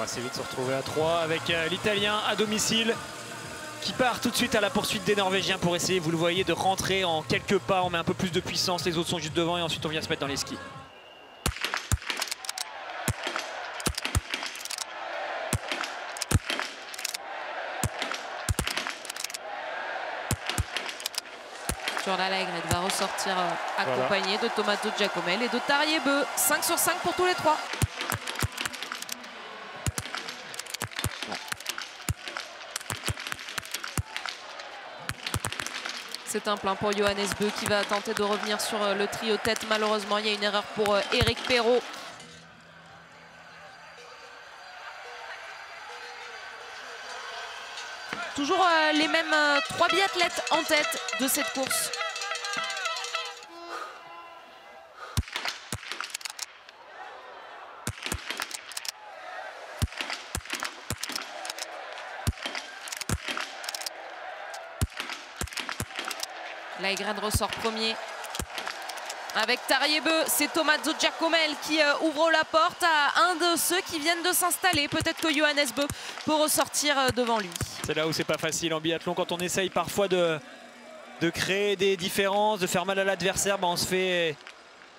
va assez vite se retrouver à 3 avec l'Italien à domicile qui part tout de suite à la poursuite des Norvégiens pour essayer, vous le voyez, de rentrer en quelques pas. On met un peu plus de puissance, les autres sont juste devant et ensuite on vient se mettre dans les skis. Sur la Laegred va ressortir accompagné de Tommaso Giacomel et de Tarjei Bø. 5 sur 5 pour tous les trois. C'est un plein pour Johannes Bø qui va tenter de revenir sur le trio tête. Malheureusement, il y a une erreur pour Éric Perrault. Toujours les mêmes 3 biathlètes en tête de cette course. Laegred ressort premier avec Tarjei Bø. C'est Tommaso Giacomel qui ouvre la porte à un de ceux qui viennent de s'installer. Peut-être que Johannes Bø peut ressortir devant lui. C'est là où c'est pas facile en biathlon, quand on essaye parfois de créer des différences, de faire mal à l'adversaire, on se fait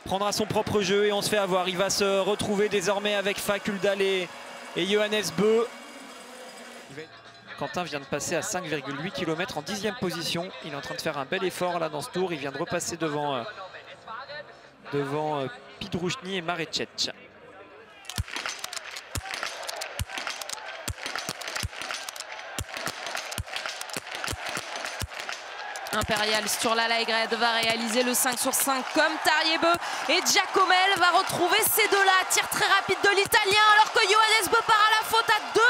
prendre à son propre jeu et on se fait avoir. Il va se retrouver désormais avec Faculdal et Johannes Bø. Quentin vient de passer à 5,8 km en 10e position. Il est en train de faire un bel effort là dans ce tour. Il vient de repasser devant Pidruchny et Marecec. Impérial sur la Laegred va réaliser le 5 sur 5 comme Tarjei Bø. Et Giacomel va retrouver ces deux-là. Tir très rapide de l'Italien alors que Johannes Bø part à la faute à 2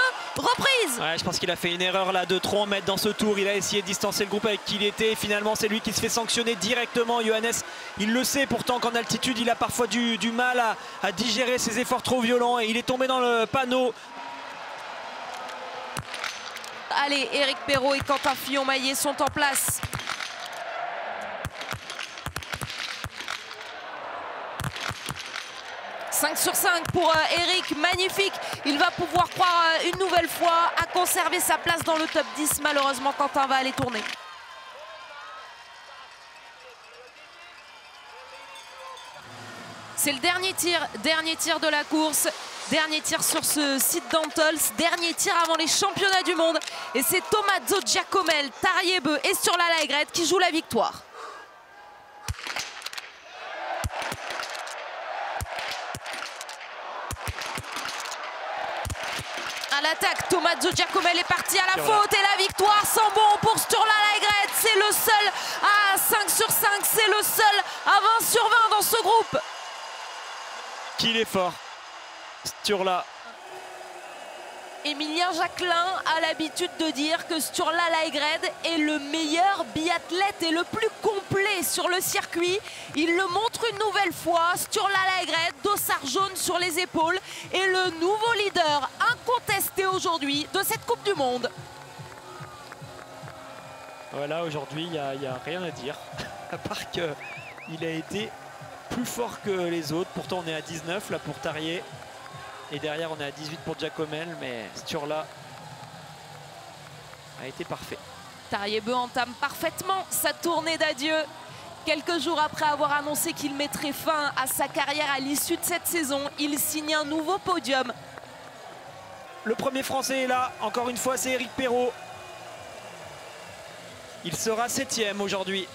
reprises. Ouais, je pense qu'il a fait une erreur là de trop en mettre dans ce tour. Il a essayé de distancer le groupe avec qui il était. Et finalement, c'est lui qui se fait sanctionner directement. Johannes, il le sait pourtant qu'en altitude, il a parfois du mal à digérer ses efforts trop violents. Et il est tombé dans le panneau. Allez, Éric Perrault et Quentin Fillon-Maillet sont en place. « 5 sur 5 pour Éric, magnifique. Il va pouvoir croire une nouvelle fois à conserver sa place dans le top 10. Malheureusement, Quentin va aller tourner. C'est le dernier tir de la course. Dernier tir sur ce site d'Antols, dernier tir avant les championnats du monde. Et c'est Tommaso Giacomel, Tarjei Bø et sur la Laegred qui joue la victoire. À l'attaque, Tommaso Giacomel est parti à la faute et la victoire sans bon pour Sturla Laegred. C'est le seul à 5 sur 5, c'est le seul à 20 sur 20 dans ce groupe. Qu'il est fort, Sturla. Emilien Jacquelin a l'habitude de dire que Sturla Laegred est le meilleur biathlète et le plus complet sur le circuit. Il le montre une nouvelle fois. Sturla Laegred, dossard jaune sur les épaules, est le nouveau leader incontesté aujourd'hui de cette Coupe du Monde. Voilà, aujourd'hui, il n'y a rien à dire, à part qu'il a été plus fort que les autres. Pourtant, on est à 19 là pour Tarjei. Et derrière, on est à 18 pour Giacomel, mais Sturla a été parfait. Tarjei Bø entame parfaitement sa tournée d'adieu. Quelques jours après avoir annoncé qu'il mettrait fin à sa carrière à l'issue de cette saison, il signe un nouveau podium. Le premier Français est là, encore une fois, c'est Éric Perrault. Il sera 7e aujourd'hui,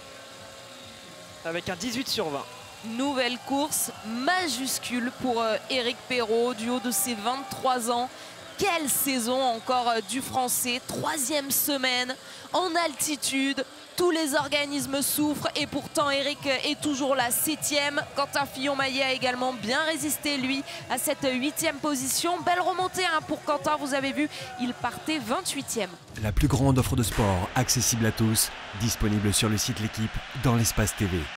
avec un 18 sur 20. Nouvelle course majuscule pour Éric Perrault du haut de ses 23 ans. Quelle saison encore du Français, 3e semaine en altitude. Tous les organismes souffrent et pourtant Éric est toujours là, 7e. Quentin Fillon-Maillet a également bien résisté lui à cette 8e position. Belle remontée pour Quentin, vous avez vu, il partait 28e. La plus grande offre de sport accessible à tous, disponible sur le site L'Équipe dans l'espace TV.